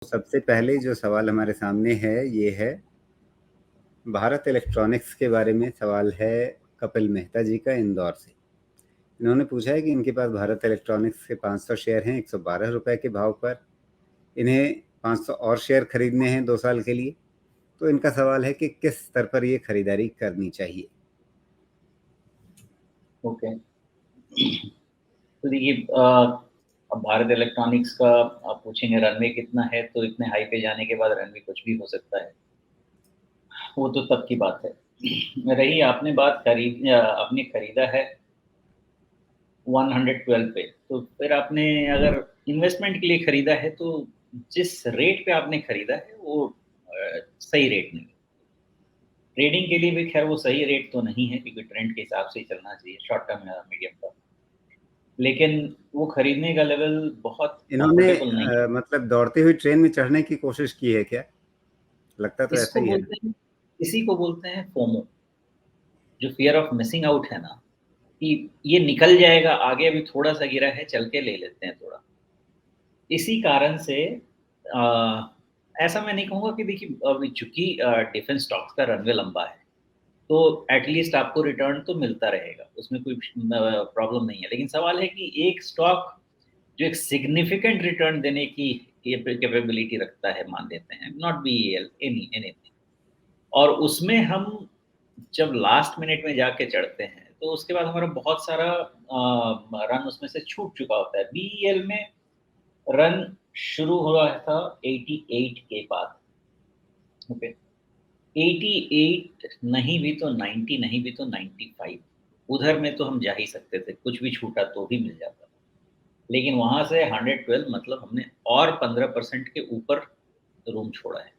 सबसे पहले जो सवाल हमारे सामने है ये है भारत इलेक्ट्रॉनिक्स के बारे में। सवाल है कपिल मेहता जी का इंदौर से। इन्होंने पूछा है कि इनके पास भारत इलेक्ट्रॉनिक्स के 500 शेयर हैं 112 रुपए के भाव पर। इन्हें 500 और शेयर खरीदने हैं 2 साल के लिए। तो इनका सवाल है कि किस स्तर पर ये खरीदारी करनी चाहिए। ओके। तो देखिए, अब भारत इलेक्ट्रॉनिक्स का आप पूछेंगे रनवे कितना है, तो इतने हाई पे जाने के बाद रनवे कुछ भी हो सकता है, वो तो तब की बात है। रही आपने बात आपने खरीदा है 112 पे, तो फिर आपने अगर इन्वेस्टमेंट के लिए खरीदा है तो जिस रेट पे आपने खरीदा है वो सही रेट नहीं है। ट्रेडिंग के लिए भी खैर वो सही रेट तो नहीं है, क्योंकि ट्रेंड के हिसाब से ही चलना चाहिए, शॉर्ट टर्म या मीडियम टर्म। लेकिन वो खरीदने का लेवल बहुत इन्होंने कंफर्टेबल नहीं है। मतलब दौड़ती हुई ट्रेन में चढ़ने की कोशिश की है क्या? लगता तो ऐसा इसको ही है ना। बोलते हैं इसी को बोलते हैं फोमो, जो फियर ऑफ मिसिंग आउट है ना, कि ये निकल जाएगा आगे, अभी थोड़ा सा गिरा है, चल के ले लेते हैं थोड़ा। इसी कारण से अ, ऐसा मैं नहीं कहूँगा कि देखिए, अभी चूँकि डिफेंस स्टॉक्स का रनवे लंबा है, तो एटलीस्ट आपको रिटर्न तो मिलता रहेगा, उसमें कोई प्रॉब्लम नहीं है। लेकिन सवाल है कि एक स्टॉक जो एक सिग्निफिकेंट रिटर्न देने की कैपेबिलिटी रखता है, मान लेते हैं नॉट बीईएल, एनीथिंग, और उसमें हम जब लास्ट मिनट में जाके चढ़ते हैं, तो उसके बाद हमारा बहुत सारा रन उसमें से छूट चुका होता है। बीईएल में रन शुरू हुआ था 88 के बाद। ओके, 88 नहीं भी तो 90, नहीं भी तो 95, उधर में तो हम जा ही सकते थे, कुछ भी छूटा तो भी मिल जाता। लेकिन वहाँ से 112 मतलब हमने और 15% के ऊपर रूम छोड़ा है।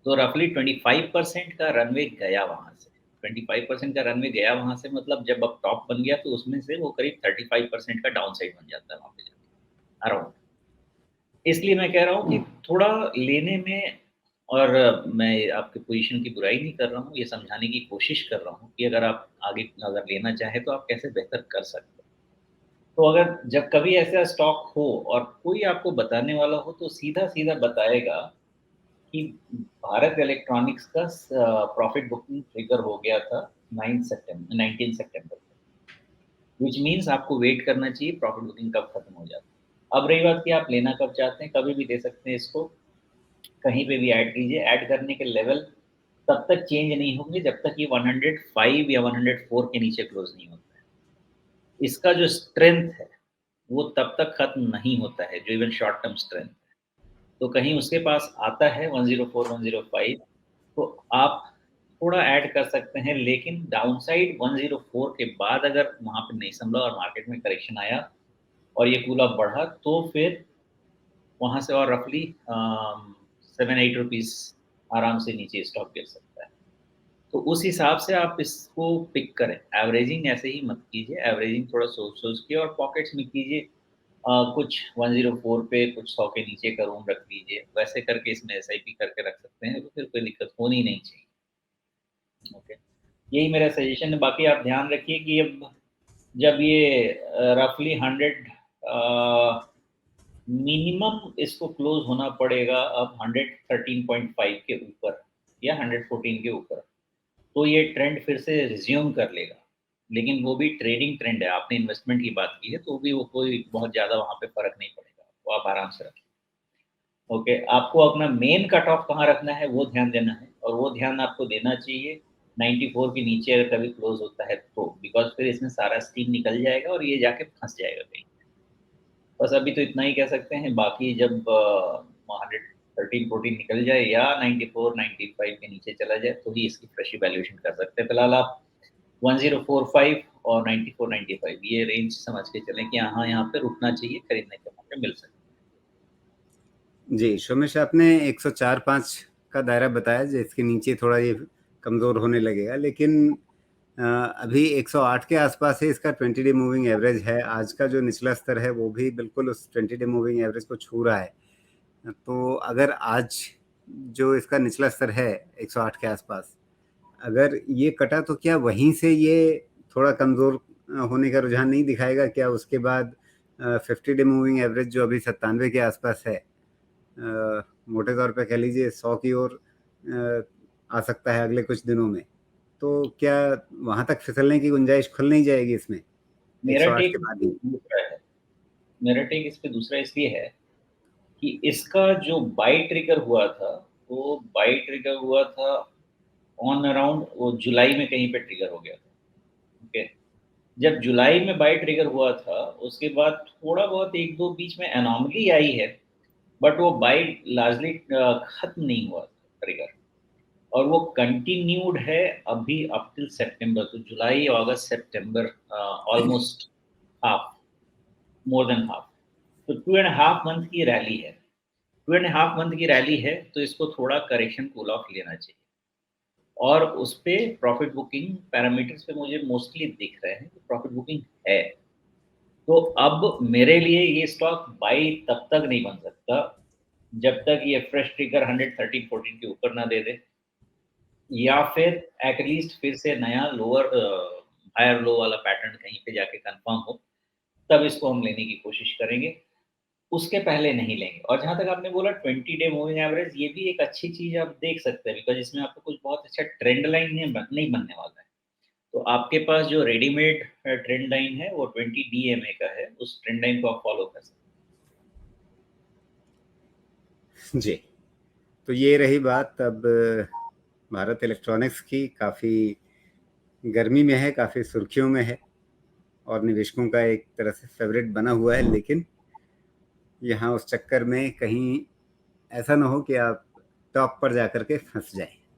तो रफली 25% का रनवे गया वहाँ से। 25% का रनवे गया वहाँ से, मतलब जब अब टॉप बन गया तो उसमें से वो करीब 35% का डाउन साइड बन जाता है वहाँ पे जाके, अराउंड। इसलिए मैं कह रहा हूँ कि थोड़ा लेने में, और मैं आपकी पोजीशन की बुराई नहीं कर रहा हूँ, ये समझाने की कोशिश कर रहा हूँ कि अगर आप आगे अगर लेना चाहें तो आप कैसे बेहतर कर सकते हैं। तो अगर जब कभी ऐसा स्टॉक हो और कोई आपको बताने वाला हो, तो सीधा-सीधा बताएगा कि भारत इलेक्ट्रॉनिक्स का प्रॉफिट बुकिंग ट्रिगर हो गया था 19 सितंबर को, व्हिच मीन्स आपको वेट करना चाहिए प्रॉफिट बुकिंग कब खत्म हो जाता है। अब रही बात कि आप लेना कब चाहते हैं, कभी भी दे सकते हैं इसको, कहीं पे भी ऐड कीजिए। ऐड करने के लेवल तब तक चेंज नहीं होंगे जब तक ये 105 या 104 के नीचे क्लोज नहीं होता है। इसका जो स्ट्रेंथ है वो तब तक खत्म नहीं होता है, जो इवन शॉर्ट टर्म स्ट्रेंथ है। तो कहीं उसके पास आता है 104, 105, तो आप थोड़ा ऐड कर सकते हैं। लेकिन डाउनसाइड 104 के बाद अगर वहाँ पे नहीं संभला और मार्केट में करेक्शन आया और ये कूल ऑफ बढ़ा, तो फिर वहाँ से और रफली 7-8 रुपीज़ आराम से नीचे स्टॉक गिर सकता है। तो उस हिसाब से आप इसको पिक करें। एवरेजिंग ऐसे ही मत कीजिए, एवरेजिंग थोड़ा सोच-सोच के और पॉकेट्स में कीजिए। कुछ 104 पे, कुछ 100 के नीचे का रूम रख लीजिए। वैसे करके इसमें एसआईपी करके रख सकते हैं, तो फिर कोई दिक्कत होनी नहीं चाहिए। ओके, यही मेरा सजेशन है। बाकी आप ध्यान रखिए कि अब जब ये रफली 100 मिनिमम इसको क्लोज होना पड़ेगा अब 113.5 के ऊपर या 114 के ऊपर, तो ये ट्रेंड फिर से रिज्यूम कर लेगा। लेकिन वो भी ट्रेडिंग ट्रेंड है, आपने इन्वेस्टमेंट की बात की है, तो भी वो कोई बहुत ज़्यादा वहाँ पे फ़र्क नहीं पड़ेगा, वो आप आराम से रखें। ओके, आपको अपना मेन कट ऑफ कहाँ रखना है वो ध्यान देना है, और वो ध्यान आपको देना चाहिए 94 के नीचे अगर कभी क्लोज होता है तो, बिकॉज़ फिर इसमें सारा स्टीम निकल जाएगा और ये जाके फँस जाएगा कहीं। बस अभी तो इतना ही कह सकते हैं, बाकी जब 113-14 निकल जाए या 94-95 के नीचे चला जाए, तो ही इसकी फ्रेश इवैल्यूएशन कर सकते हैं। फिलहाल आप 1045 और 94-95 ये रेंज समझ के चलें कि हाँ, यहाँ पे रुकना चाहिए, खरीदने के मौके मिल सकते हैं। जी, सोमेश, आपने 104-5 का दायरा बताया जिसके नीचे थोड़ा ये कमज़ोर होने लगेगा, लेकिन अभी 108 के आसपास है। इसका 20 डे मूविंग एवरेज है। आज का जो निचला स्तर है वो भी बिल्कुल उस 20 डे मूविंग एवरेज को छू रहा है। तो अगर आज जो इसका निचला स्तर है 108 के आसपास, अगर ये कटा तो क्या वहीं से ये थोड़ा कमज़ोर होने का रुझान नहीं दिखाएगा क्या? उसके बाद 50 डे मूविंग एवरेज जो अभी 97 के आसपास है, मोटे तौर पे कह लीजिए 100 की ओर आ सकता है अगले कुछ दिनों में। तो क्या वहाँ तक फिसलने की गुंजाइश खुल नहीं जाएगी इसमें मेरा 108 के टेक बाद ही? दूसरा है। मेरा टेक इस पे दूसरा इसलिए है कि इसका जो बाय ट्रिगर हुआ था, वो बाय ट्रिगर हुआ था ऑन अराउंड वो जुलाई में कहीं पे ट्रिगर हो गया था, ओके? जब जुलाई में बाय ट्रिगर हुआ था, उसके बाद थोड़ा बहुत 1-2 बीच में एनोमली आई है, बट वो बाय लार्जली खत्म नहीं हुआ ट्रिगर, और वो कंटिन्यूड है अभी अप टिल सितंबर, तो जुलाई, अगस्त, सितंबर, almost half, more than half. तो 2 एंड हाफ मंथ की रैली है। 2 एंड हाफ मंथ की रैली है, तो इसको थोड़ा करेक्शन कूल ऑफ लेना चाहिए। और उस पे प्रॉफिट बुकिंग पैरामीटर्स पे मुझे मोस्टली दिख रहे हैं कि प्रॉफिट बुकिंग है। तो अब मेरे लिए ये स्टॉक बाई तब तक नहीं बन सकता जब तक ये फ्रेश ट्रिगर 113-14 के ऊपर ना दे दे, या फिर एटलीस्ट फिर से नया लोअर हायर लो वाला पैटर्न कहीं पे जाके कंफर्म हो, तब इसको हम लेने की कोशिश करेंगे। उसके पहले नहीं लेंगे। और जहाँ तक आपने बोला 20 डे मूविंग एवरेज, ये भी एक अच्छी चीज़ आप देख सकते हैं, बिकॉज़ इसमें आपको कुछ बहुत अच्छा ट्रेंड लाइन नहीं बनने वाला है। तो आपके पास जो रेडीमेड ट्रेंड लाइन है वो 20 डीएमए का है, उस ट्रेंड लाइन को आप फॉलो कर सकते जी। तो ये रही बात अब भारत इलेक्ट्रॉनिक्स की। काफ़ी गर्मी में है, काफ़ी सुर्खियों में है और निवेशकों का एक तरह से फेवरेट बना हुआ है, लेकिन यहाँ उस चक्कर में कहीं ऐसा ना हो कि आप टॉप पर जाकर के फंस जाएं।